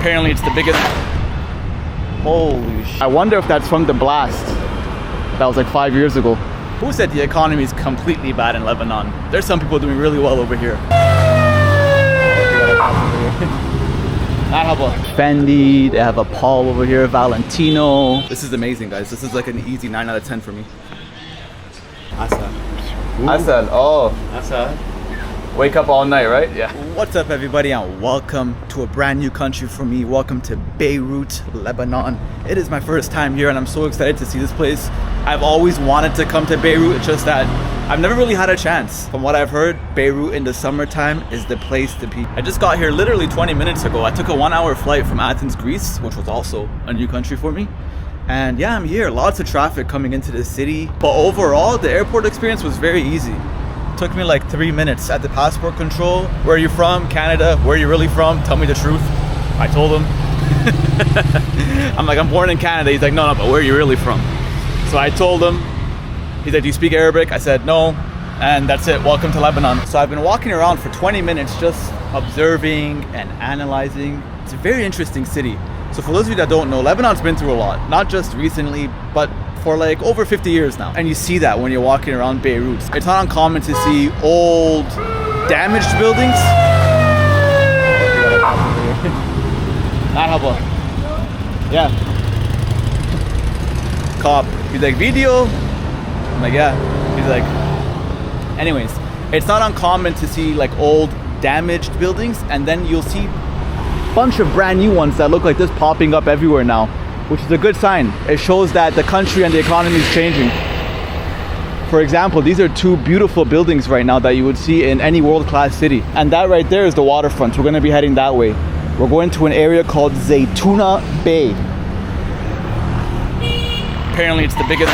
Apparently it's the biggest. Holy shit. I wonder if that's from the blast. That was like 5 years ago. Who said the economy is completely bad in Lebanon? There's some people doing really well over here. Fendi, they have a Paul over here, Valentino. This is amazing, guys. This is like an easy 9 out of 10 for me. Asal. Asal, oh. Asal. Wake up all night, right? Yeah. What's up, everybody, and welcome to a brand new country for me. Welcome to Beirut, Lebanon. It is my first time here and I'm so excited to see this place. I've always wanted to come to Beirut, it's just that I've never really had a chance. From what I've heard, Beirut in the summertime is the place to be. I just got here literally 20 minutes ago. I took a 1-hour flight from Athens, Greece, which was also a new country for me. And yeah, I'm here. Lots of traffic coming into the city. But overall, the airport experience was very easy. Took me like 3 minutes at the passport control. Where are you from? Canada. Where are you really from? Tell me the truth. I told him. I'm like, I'm born in Canada. He's like, no, but where are you really from? So I told him. He's like, do you speak Arabic? I said, no. And that's it. Welcome to Lebanon. So I've been walking around for 20 minutes just observing and analyzing. It's a very interesting city. So for those of you that don't know, Lebanon's been through a lot. Not just recently, but for like over 50 years now. And you see that when you're walking around Beirut. It's not uncommon to see old, damaged buildings. Marhaba. Yeah. Cop. He's like, video? I'm like, yeah. He's like, anyways, it's not uncommon to see like old, damaged buildings, and then you'll see a bunch of brand new ones that look like this popping up everywhere now, which is a good sign. It shows that the country and the economy is changing. For example, these are two beautiful buildings right now that you would see in any world-class city. And that right there is the waterfront. We're going to be heading that way. We're going to an area called Zaytouna Bay. Apparently it's the biggest.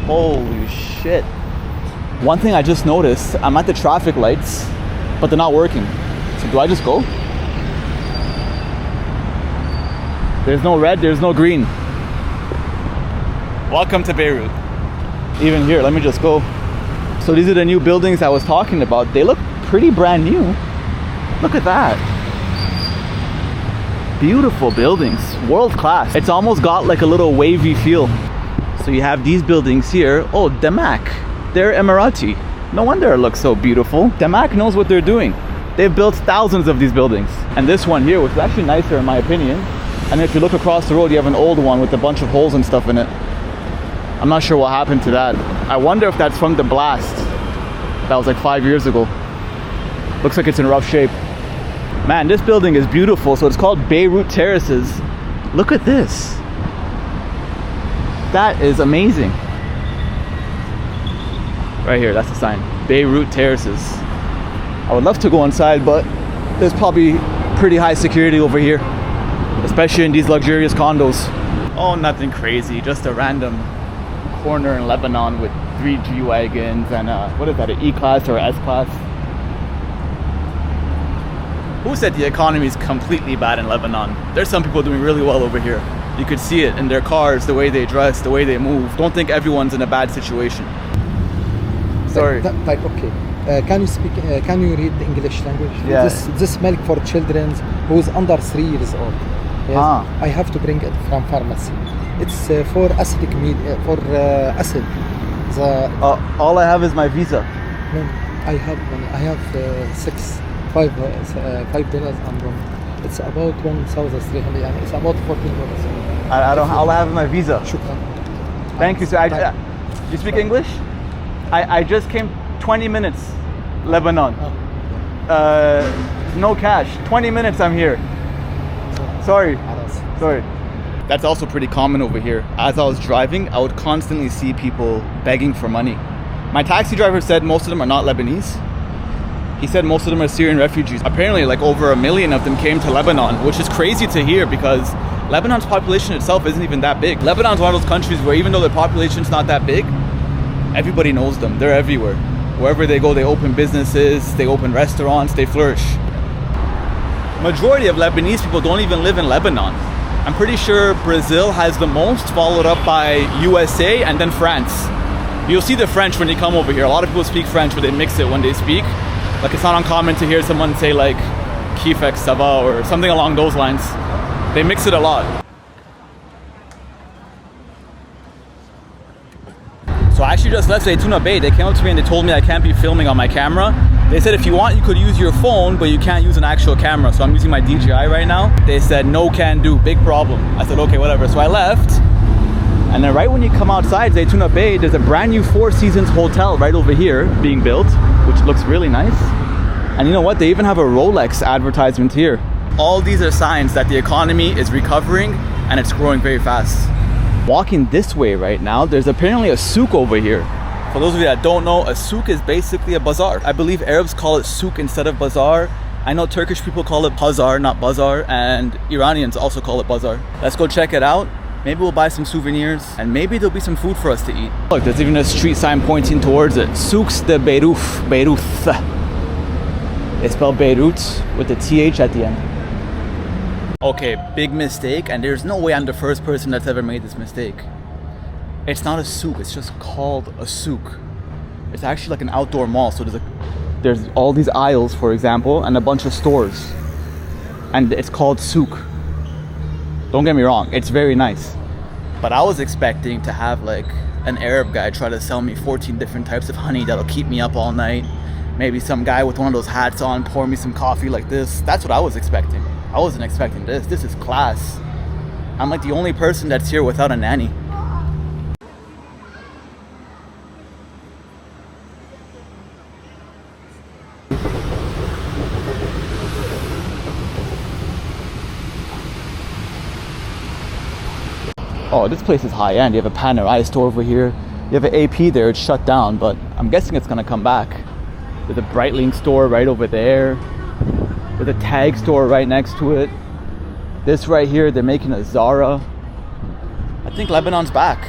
Holy shit. One thing I just noticed, I'm at the traffic lights, but they're not working. So do I just go? There's no red, there's no green. Welcome to Beirut. Even here, let me just go. So these are the new buildings I was talking about. They look pretty brand new. Look at that. Beautiful buildings, world class. It's almost got like a little wavy feel. So you have these buildings here. Oh, Damak. They're Emirati. No wonder it looks so beautiful. Damak knows what they're doing. They've built thousands of these buildings. And this one here, which is actually nicer in my opinion. And if you look across the road, you have an old one with a bunch of holes and stuff in it. I'm not sure what happened to that. I wonder if that's from the blast. That was like 5 years ago. Looks like it's in rough shape. Man, this building is beautiful. So it's called Beirut Terraces. Look at this. That is amazing. Right here, that's the sign. Beirut Terraces. I would love to go inside, but there's probably pretty high security over here, especially in these luxurious condos. Oh, nothing crazy, just a random corner in Lebanon with 3 G-Wagons and what is that, an E-Class or an S-Class? Who said the economy is completely bad in Lebanon? There's some people doing really well over here. You could see it in their cars, the way they dress, the way they move. Don't think everyone's in a bad situation. Sorry. Okay. Can you speak? Can you read the English language? Yeah. This milk for children who is under 3 years old. Yes. I have to bring it from pharmacy. It's for acidic for acid. All I have is my visa. No, I have money. I have $5 and it's about 1,300. And it's about $14. I don't. All I have is my visa. Shukran. Thank you, sir. You speak English? I just came 20 minutes, Lebanon. No cash. 20 minutes I'm here. Sorry. That's also pretty common over here. As I was driving, I would constantly see people begging for money. My taxi driver said most of them are not Lebanese. He said most of them are Syrian refugees. Apparently like over 1 million of them came to Lebanon, which is crazy to hear because Lebanon's population itself isn't even that big. Lebanon's one of those countries where even though the population's not that big, everybody knows them. They're everywhere. Wherever they go, they open businesses, they open restaurants, they flourish. Majority of Lebanese people don't even live in Lebanon. I'm pretty sure Brazil has the most, followed up by USA and then France. You'll see the French when you come over here. A lot of people speak French, but they mix it when they speak. Like it's not uncommon to hear someone say like kifek sava or something along those lines. They mix it a lot. So I actually just left Zaytouna Bay. They came up to me and they told me I can't be filming on my camera. They said if you want you could use your phone, but you can't use an actual camera. So I'm using my DJI right now. They said no can do, big problem. I said okay, whatever. So I left. And then right when you come outside Zaytouna Bay, there's a brand new Four Seasons hotel right over here being built, which looks really nice. And you know what? They even have a Rolex advertisement here. All these are signs that the economy is recovering and it's growing very fast. Walking this way right now, there's apparently a souk over here. For those of you that don't know, a souk is basically a bazaar. I believe Arabs call it souk instead of bazaar. I know Turkish people call it pazar, not bazaar, and Iranians also call it bazaar. Let's go check it out. Maybe we'll buy some souvenirs and maybe there'll be some food for us to eat. Look, there's even a street sign pointing towards it. Souks de Beyrouth. Beyrouth. They spell Beirut with the TH at the end. Okay, big mistake, and there's no way I'm the first person that's ever made this mistake. It's not a souk, it's just called a souk. It's actually like an outdoor mall, so there's all these aisles, for example, and a bunch of stores. And it's called souk. Don't get me wrong, it's very nice. But I was expecting to have like an Arab guy try to sell me 14 different types of honey that'll keep me up all night. Maybe some guy with one of those hats on pour me some coffee like this. That's what I was expecting. I wasn't expecting this. This is class. I'm like the only person that's here without a nanny. Oh, this place is high-end. You have a Panerai store over here. You have an AP there. It's shut down, but I'm guessing it's gonna come back. There's a Breitling store right over there. There's a Tag store right next to it. This right here, they're making a Zara. I think Lebanon's back.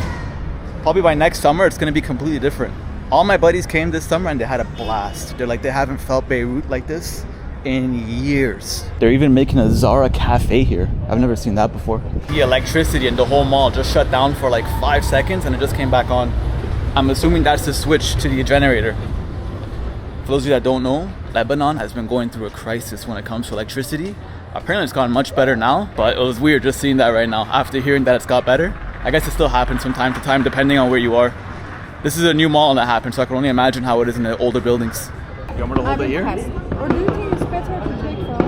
Probably by next summer, it's gonna be completely different. All my buddies came this summer and they had a blast. They're like, they haven't felt Beirut like this in years. They're even making a Zara cafe here. I've never seen that before. The electricity in the whole mall just shut down for like 5 seconds and it just came back on. I'm assuming that's the switch to the generator. For those of you that don't know, Lebanon has been going through a crisis when it comes to electricity. Apparently it's gotten much better now, but it was weird just seeing that right now. After hearing that it's got better, I guess it still happens from time to time depending on where you are. This is a new mall that happened, so I can only imagine how it is in the older buildings. You want me to hold it here? Or do you think it's better to take from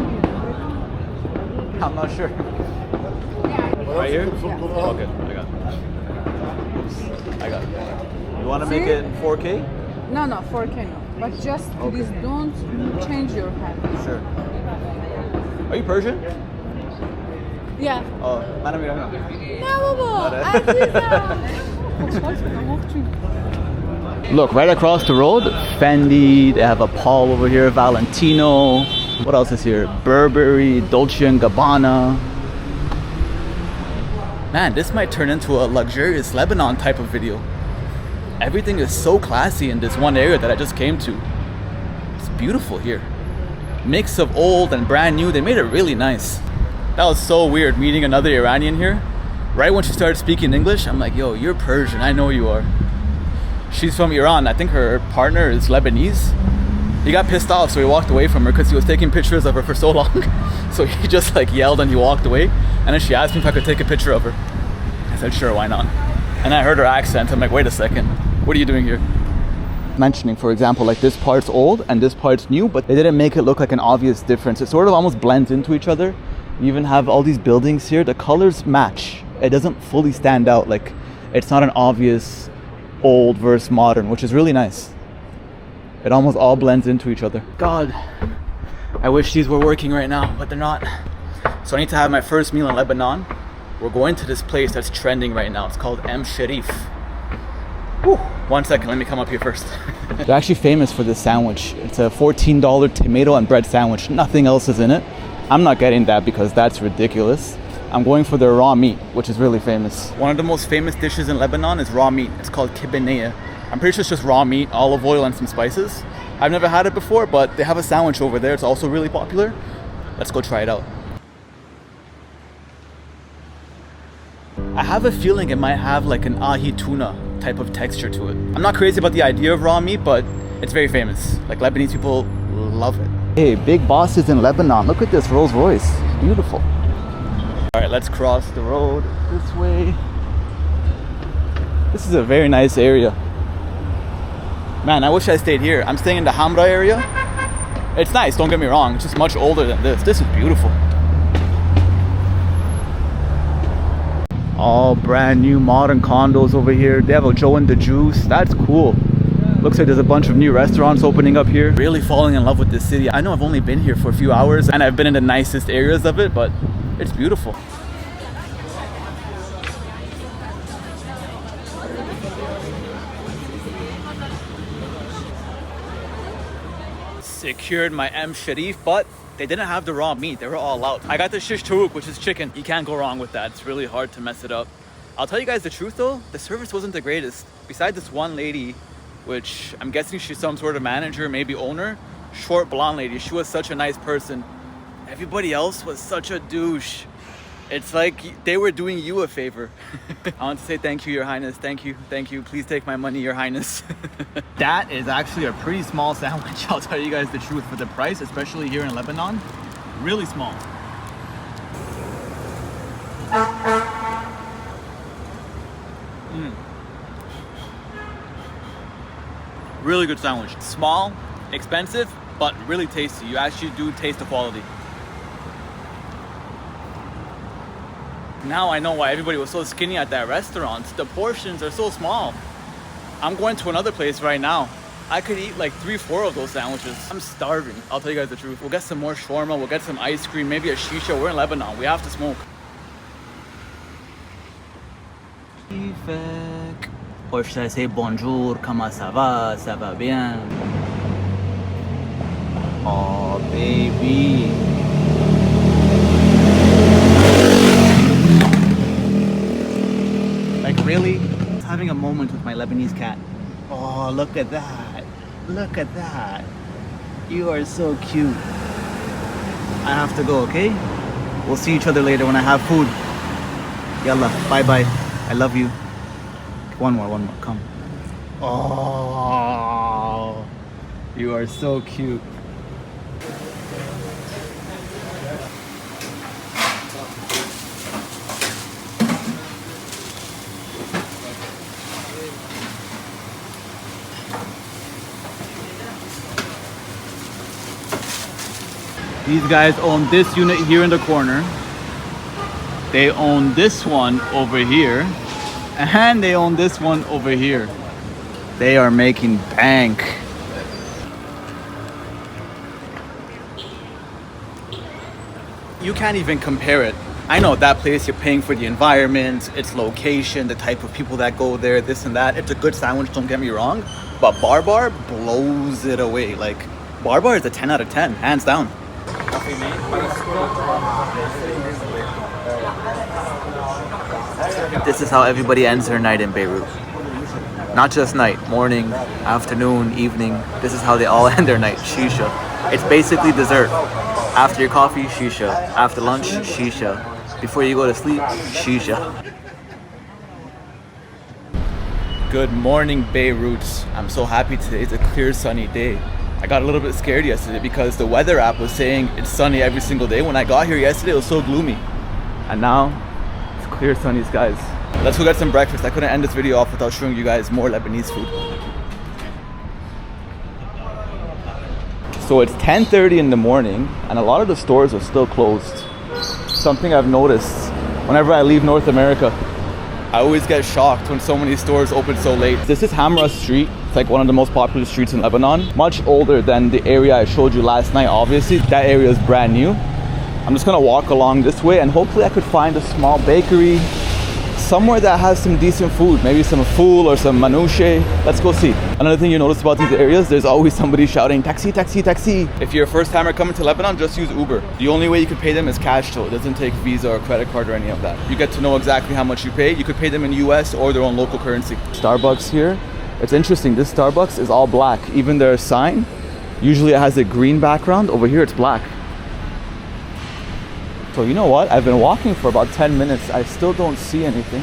here? I'm not sure. Right here? Yeah. Okay, I got it. You want to make it 4K? No, 4K no. But just please don't change your hand. Sure. Are you Persian? Yeah. Oh, منم ایرانی. Look, right across the road, Fendi, they have a Paul over here, Valentino. What else is here? Burberry, Dolce & Gabbana. Man, this might turn into a luxurious Lebanon type of video. Everything is so classy in this one area that I just came to. It's beautiful here. Mix of old and brand new, they made it really nice. That was so weird meeting another Iranian here. Right when she started speaking English, I'm like, yo, you're Persian, I know you are. She's from Iran, I think her partner is Lebanese. He got pissed off, so he walked away from her because he was taking pictures of her for so long. So he just like yelled and he walked away. And then she asked me if I could take a picture of her. I said, sure, why not? And I heard her accent, I'm like, wait a second, what are you doing here? Mentioning, for example, like this part's old and this part's new, but they didn't make it look like an obvious difference. It sort of almost blends into each other. You even have all these buildings here, the colors match. It doesn't fully stand out, like it's not an obvious old versus modern, which is really nice. It almost all blends into each other. God, I wish these were working right now, but they're not. So I need to have my first meal in Lebanon. We're going to this place that's trending right now. It's called Em Sherif. Whew. 1 second, let me come up here first. They're actually famous for this sandwich. It's a $14 tomato and bread sandwich. Nothing else is in it. I'm not getting that because that's ridiculous. I'm going for their raw meat, which is really famous. One of the most famous dishes in Lebanon is raw meat. It's called Kibbeh Nayyeh. I'm pretty sure it's just raw meat, olive oil, and some spices. I've never had it before, but they have a sandwich over there. It's also really popular. Let's go try it out. I have a feeling it might have like an ahi tuna type of texture to it. I'm not crazy about the idea of raw meat, but it's very famous. Like Lebanese people love it. Hey, big bosses in Lebanon. Look at this Rolls Royce. Beautiful. All right, let's cross the road this way. This is a very nice area. Man, I wish I stayed here. I'm staying in the Hamra area. It's nice, don't get me wrong. It's just much older than this. This is beautiful. All brand new modern condos over here. They have a Joe and the Juice. That's cool. Looks like there's a bunch of new restaurants opening up here. Really falling in love with this city. I know I've only been here for a few hours and I've been in the nicest areas of it, but it's beautiful. Secured my Em Sherif, but they didn't have the raw meat. They were all out. I got the Shish Taouk, which is chicken. You can't go wrong with that. It's really hard to mess it up. I'll tell you guys the truth though, the service wasn't the greatest. Besides this one lady, which I'm guessing she's some sort of manager, maybe owner, short blonde lady. She was such a nice person. Everybody else was such a douche. It's like they were doing you a favor. I want to say thank you, Your Highness. Thank you. Thank you. Please take my money, Your Highness. That is actually a pretty small sandwich. I'll tell you guys the truth. For the price, especially here in Lebanon, really small. Really good sandwich. Small, expensive, but really tasty. You actually do taste the quality. Now I know why everybody was so skinny at that restaurant. The portions are so small. I'm going to another place right now. I could eat like 3-4 of those sandwiches. I'm starving. I'll tell you guys the truth. We'll get some more shawarma. We'll get some ice cream. Maybe a shisha. We're in Lebanon. We have to smoke. Or should I say bonjour, comment ça va, ça va bien? Oh, baby. Like, really? I was having a moment with my Lebanese cat. Oh, look at that. Look at that. You are so cute. I have to go, okay? We'll see each other later when I have food. Yalla, bye-bye. I love you. One more, come. Oh, you are so cute. These guys own this unit here in the corner. They own this one over here. And they own this one over here. They are making bank. You can't even compare it. I know that place, you're paying for the environment, its location, the type of people that go there, this and that. It's a good sandwich, don't get me wrong. But Bar blows it away. Like, Bar is a 10 out of 10, hands down. This is how everybody ends their night in Beirut. Not just night, morning, afternoon, evening. This is how they all end their night, Shisha. It's basically dessert. After your coffee, Shisha. After lunch, Shisha. Before you go to sleep, Shisha. Good morning, Beirut. I'm so happy today. It's a clear, sunny day. I got a little bit scared yesterday because the weather app was saying it's sunny every single day. When I got here yesterday, it was so gloomy. And now, it's clear, sunny skies. Let's go get some breakfast. I couldn't end this video off without showing you guys more Lebanese food. So it's 10:30 in the morning and a lot of the stores are still closed. Something I've noticed whenever I leave North America. I always get shocked when so many stores open so late. This is Hamra Street. It's like one of the most popular streets in Lebanon. Much older than the area I showed you last night, obviously. That area is brand new. I'm just gonna walk along this way and hopefully I could find a small bakery, somewhere that has some decent food, maybe some fool or some manousheh. Let's go see. Another thing you notice about these areas, there's always somebody shouting, taxi, taxi, taxi. If you're a first timer coming to Lebanon, just use Uber. The only way you can pay them is cash though. It doesn't take Visa or credit card or any of that. You get to know exactly how much you pay. You could pay them in US or their own local currency. Starbucks here. It's interesting, this Starbucks is all black. Even their sign, usually it has a green background. Over here it's black. So you know what? I've been walking for about 10 minutes. I still don't see anything.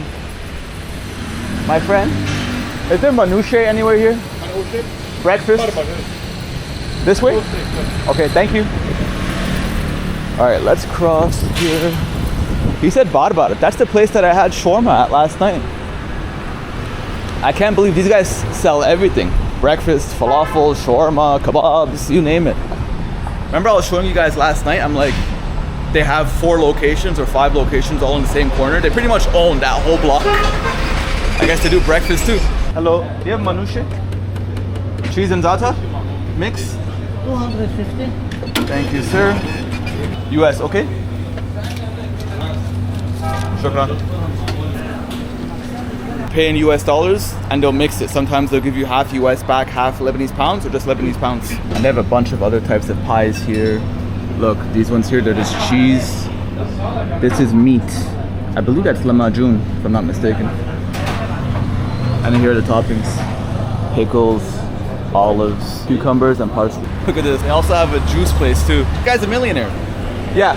My friend, is there Manousheh anywhere here? Manousheh? Breakfast? This way? Okay, thank you. All right, let's cross here. He said Barbar. That's the place that I had shawarma at last night. I can't believe these guys sell everything. Breakfast, falafel, shawarma, kebabs, you name it. Remember I was showing you guys last night, I'm like, they have 4 locations or 5 locations all in the same corner. They pretty much own that whole block. I guess they do breakfast too. Hello, do you have Manousheh? Cheese and Za'atar? Mix? 250. Thank you, sir. US, okay? Shukran. Pay in US dollars and they'll mix it. Sometimes they'll give you half US back, half Lebanese pounds, or just Lebanese pounds. And they have a bunch of other types of pies here. Look, these ones here, they're just cheese. This is meat. I believe that's lamajun, if I'm not mistaken. And then here are the toppings. Pickles, olives, cucumbers, and parsley. Look at this. They also have a juice place too. This guy's a millionaire. Yeah.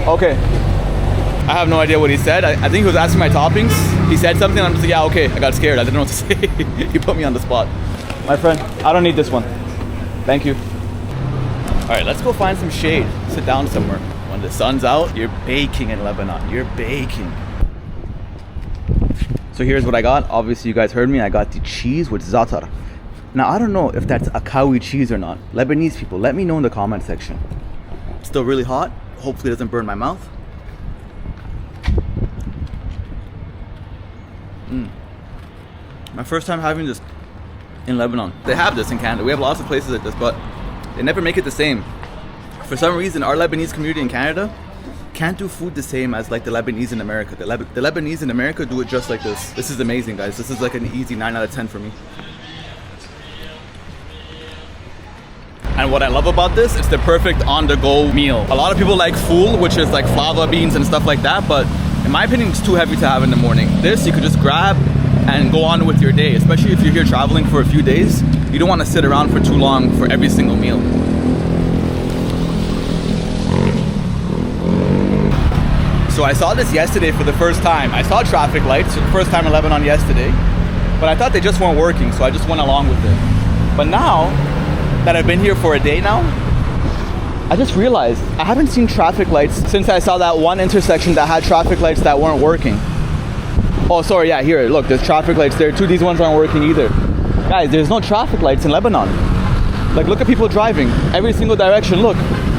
Okay. I have no idea what he said. I think he was asking my toppings. He said something and I'm just like, yeah, okay. I got scared. I didn't know what to say. He put me on the spot. My friend, I don't need this one. Thank you. All right, let's go find some shade. Sit down somewhere. When the sun's out, you're baking in Lebanon. You're baking. So here's what I got. Obviously, you guys heard me. I got the cheese with Za'atar. Now, I don't know if that's Akawi cheese or not. Lebanese people, let me know in the comment section. It's still really hot. Hopefully it doesn't burn my mouth. My first time having this in Lebanon. They have this in Canada. We have lots of places like this, but they never make it the same. For some reason, our Lebanese community in Canada can't do food the same as like the Lebanese in America. The Lebanese in America do it just like this. This is amazing, guys. This is like an easy 9 out of 10 for me. And what I love about this, it's the perfect on-the-go meal. A lot of people like fool, which is like fava beans and stuff like that, but in my opinion, it's too heavy to have in the morning. This, you could just grab and go on with your day, especially if you're here traveling for a few days. You don't want to sit around for too long for every single meal. So I saw this yesterday for the first time. I saw traffic lights for the first time in Lebanon yesterday, but I thought they just weren't working, so I just went along with it. But now that I've been here for a day now, I just realized I haven't seen traffic lights since I saw that one intersection that had traffic lights that weren't working. Oh, sorry, yeah, here, look, there's traffic lights there too. These ones aren't working either. Guys, there's no traffic lights in Lebanon. Like, look at people driving. Every single direction, look.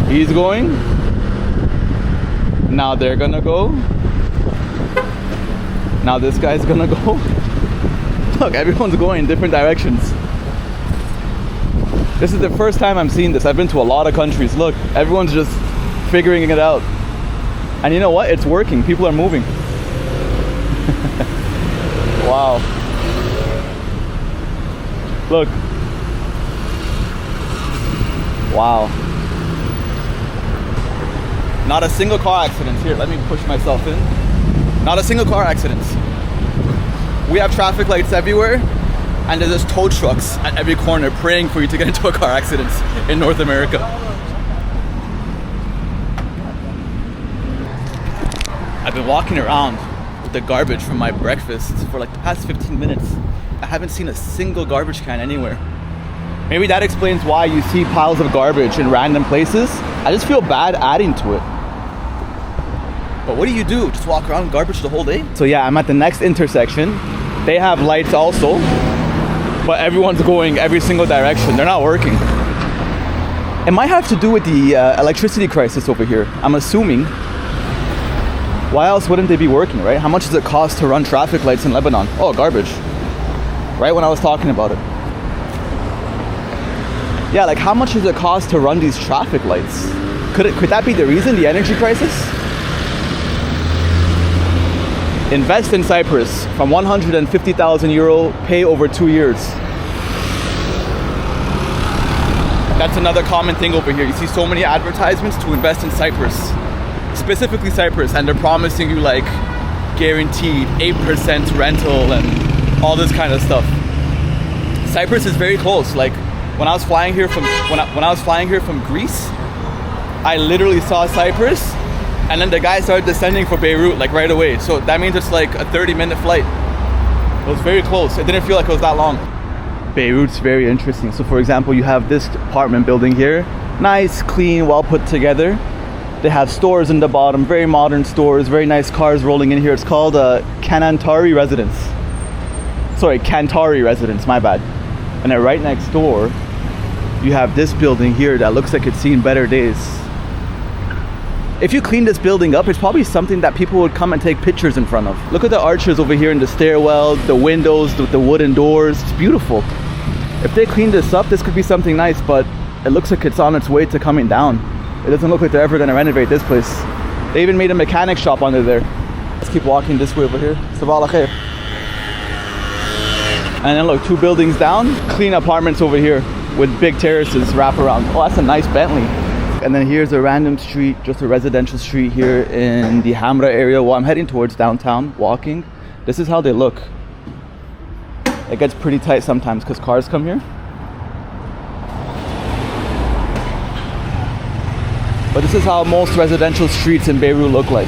He's going. Now they're gonna go. Now this guy's gonna go. Look, everyone's going in different directions. This is the first time I'm seeing this. I've been to a lot of countries. Look, everyone's just figuring it out. And you know what? It's working. People are moving. Wow. Look. Wow. Not a single car accident. Here, let me push myself in. Not a single car accident. We have traffic lights everywhere, and there's just tow trucks at every corner praying for you to get into a car accident in North America. I've been walking around with the garbage from my breakfast for like the past 15 minutes. I haven't seen a single garbage can anywhere. Maybe that explains why you see piles of garbage in random places. I just feel bad adding to it. But what do you do? Just walk around with garbage the whole day? So yeah, I'm at the next intersection. They have lights also, but everyone's going every single direction. They're not working. It might have to do with the electricity crisis over here, I'm assuming. Why else wouldn't they be working, right? How much does it cost to run traffic lights in Lebanon? Oh, garbage. Right when I was talking about it. Yeah, like how much does it cost to run these traffic lights? Could that be the reason, the energy crisis? Invest in Cyprus from 150,000 euro, pay over 2 years. That's another common thing over here. You see so many advertisements to invest in Cyprus, specifically Cyprus, and they're promising you like guaranteed 8% rental and all this kind of stuff. Cyprus is very close. Like when I was flying here from Greece, I literally saw Cyprus. And then the guy started descending for Beirut like right away. So that means it's like a 30-minute flight. It was very close. It didn't feel like it was that long. Beirut's very interesting. So for example, you have this apartment building here, nice, clean, well put together. They have stores in the bottom, very modern stores, very nice cars rolling in here. It's called a Kantari residence. Sorry, Kantari residence, my bad. And then right next door, you have this building here that looks like it's seen better days. If you clean this building up, it's probably something that people would come and take pictures in front of. Look at the arches over here in the stairwell, the windows, the wooden doors. It's beautiful. If they clean this up, this could be something nice, but it looks like it's on its way to coming down. It doesn't look like they're ever gonna renovate this place. They even made a mechanic shop under there. Let's keep walking this way over here. Sabah al-khair. And then look, 2 buildings down, clean apartments over here with big terraces wrap around. Oh, that's a nice Bentley. And then here's a random street, just a residential street here in the Hamra area. Well, I'm heading towards downtown, walking. This is how they look. It gets pretty tight sometimes because cars come here. But this is how most residential streets in Beirut look like.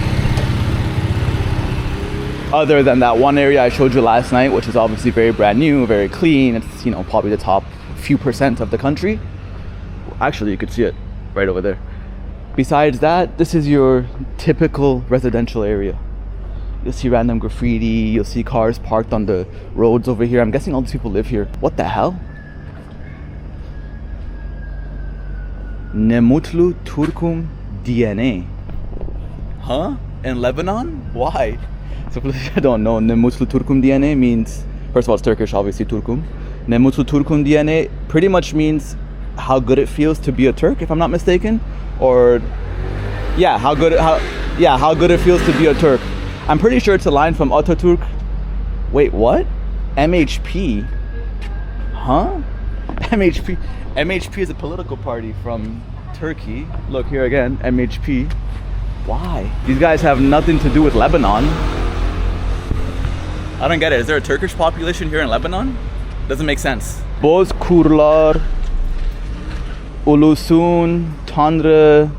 Other than that one area I showed you last night, which is obviously very brand new, very clean. It's, you know, probably the top few percent of the country. Actually, you could see it right over there. Besides that, this is your typical residential area. You'll see random graffiti, you'll see cars parked on the roads over here. I'm guessing all these people live here. What the hell? Nemutlu Turkum DNA. Huh? In Lebanon? Why? So for those who don't know, Nemutlu Turkum DNA means, first of all, it's Turkish, obviously, Turkum. Nemutlu Turkum DNA pretty much means how good it feels to be a Turk, if I'm not mistaken. Or, yeah, how good it feels to be a Turk. I'm pretty sure it's a line from Atatürk. Wait, what? MHP? Huh? MHP. MHP is a political party from Turkey. Look here again, MHP. Why? These guys have nothing to do with Lebanon. I don't get it. Is there a Turkish population here in Lebanon? Doesn't make sense. Bozkurlar, Ulusun, Tanrı.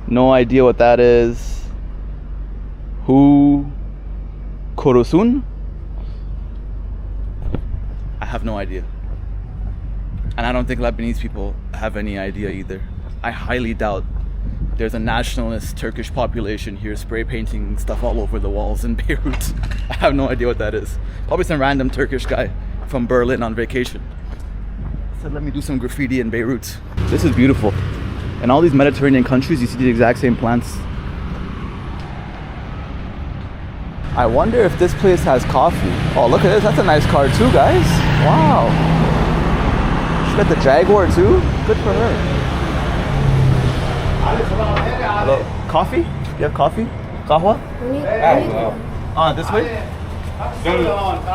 No idea what that is. Who? Korusun? I have no idea. And I don't think Lebanese people have any idea either. I highly doubt there's a nationalist Turkish population here spray painting stuff all over the walls in Beirut. I have no idea what that is. Probably some random Turkish guy from Berlin on vacation. Said, let me do some graffiti in Beirut. This is beautiful. In all these Mediterranean countries, you see the exact same plants. I wonder if this place has coffee. Oh, look at this. That's a nice car too, guys. Wow. She got the Jaguar too. Good for her. Hello. Coffee? You have coffee? Kahwa? This way?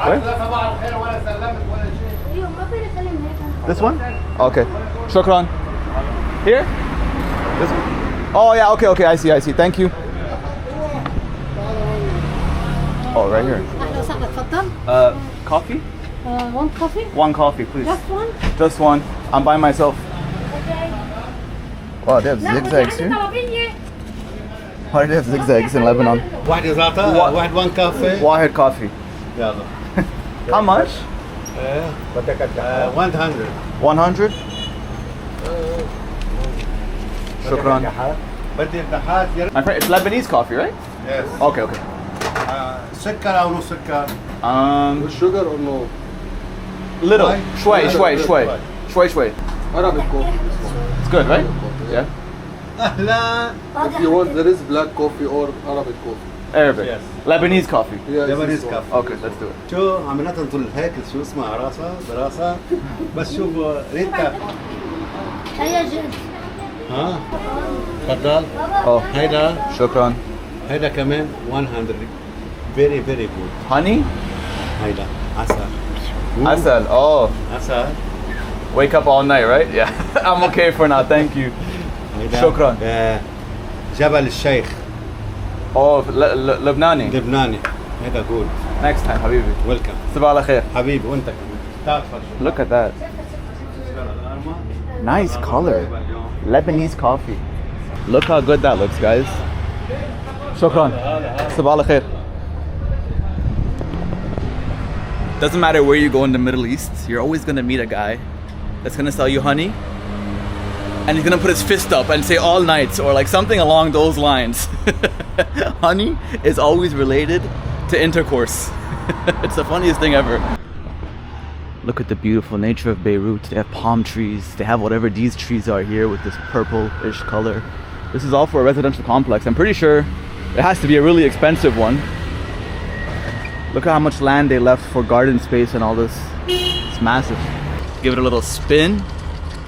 Where? This one? Okay. Shukran. Here? This one? Oh yeah, okay, I see. Thank you. Oh, right here. Coffee? One coffee? One coffee, please. Just one? Just one. I'm by myself. Okay. Oh, they have zigzags here. Why do they have zigzags in Lebanon? واحد زعتر واحد one coffee Wahed coffee. يلا How much? 100 100? Shukran. بدي التحات My friend, it's Lebanese coffee, right? Yes. Okay. سكر أو نص سكر Sugar or no? Little. Shway? Shway. Arabic coffee. It's good, right? Yeah. أهلا If you want, there is black coffee or Arabic coffee. Arabic. Yes. Lebanese coffee. Yeah, Lebanese this one. coffee. Okay, let's do it. شو عم نطل هيك شو اسمها راسها براسها بس شوف ريتها هيا جد. ها تفضل Oh, هيدا shukran. هيدا كمان 100 very very good Honey? هيدا عسل Asal. Oh, عسل wake up all night, right? Yeah. I'm okay for now, thank you. هيدا شكراً. جبل الشيخ Oh, Lebanese. لبناني هيدا good Next time, habibi. ويلكم Sabah al-khair. حبيبي وانت كمان تعال تفضل Look at that. Nice color. Lebanese coffee. Look how good that looks, guys. Shukran. Sabah al-khair. Doesn't matter where you go in the Middle East, you're always gonna meet a guy that's gonna sell you honey, and he's gonna put his fist up and say all nights or like something along those lines. Honey is always related to intercourse. It's the funniest thing ever. Look at the beautiful nature of Beirut. They have palm trees. They have whatever these trees are here with this purple-ish color. This is all for a residential complex. I'm pretty sure it has to be a really expensive one. Look at how much land they left for garden space and all this. It's massive. Give it a little spin.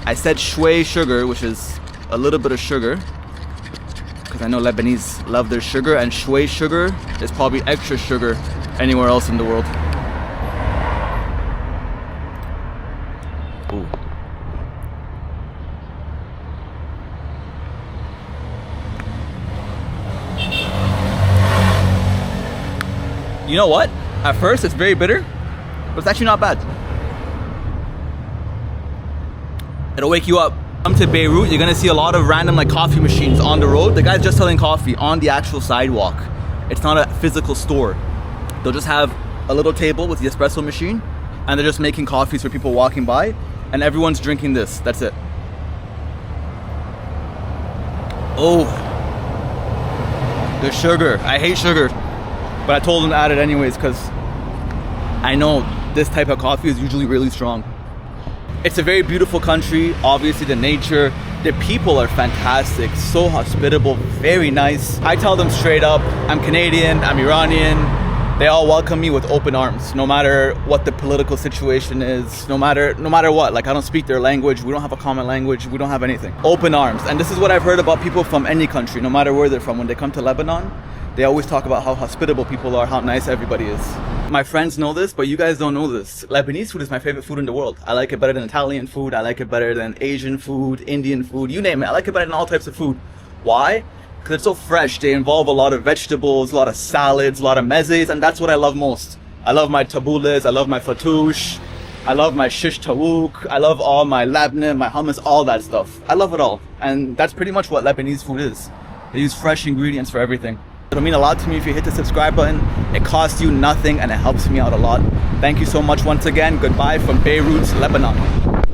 I said shway sugar, which is a little bit of sugar, because I know Lebanese love their sugar, and shway sugar is probably extra sugar anywhere else in the world. Ooh. You know what? At first it's very bitter, but it's actually not bad. It'll wake you up. Come to Beirut, you're gonna see a lot of random like coffee machines on the road. The guy's just selling coffee on the actual sidewalk. It's not a physical store. They'll just have a little table with the espresso machine, and they're just making coffees for people walking by, and everyone's drinking this. That's it. Oh, the sugar. I hate sugar, but I told them to add it anyways because I know this type of coffee is usually really strong. It's a very beautiful country. Obviously the nature, the people are fantastic, so hospitable, very nice. I tell them straight up, I'm Canadian, I'm Iranian. They all welcome me with open arms, no matter what the political situation is, no matter what. Like, I don't speak their language, we don't have a common language, we don't have anything. Open arms. And this is what I've heard about people from any country, no matter where they're from. When they come to Lebanon, they always talk about how hospitable people are, how nice everybody is. My friends know this, but you guys don't know this. Lebanese food is my favorite food in the world. I like it better than Italian food, I like it better than Asian food, Indian food, you name it. I like it better than all types of food. Why? Because it's so fresh. They involve a lot of vegetables, a lot of salads, a lot of mezes, and that's what I love most. I love my taboules, I love my fatouche, I love my shish taouk, I love all my labneh, my hummus, all that stuff. I love it all. And that's pretty much what Lebanese food is. They use fresh ingredients for everything. It'll mean a lot to me if you hit the subscribe button. It costs you nothing and it helps me out a lot. Thank you so much once again. Goodbye from Beirut, Lebanon.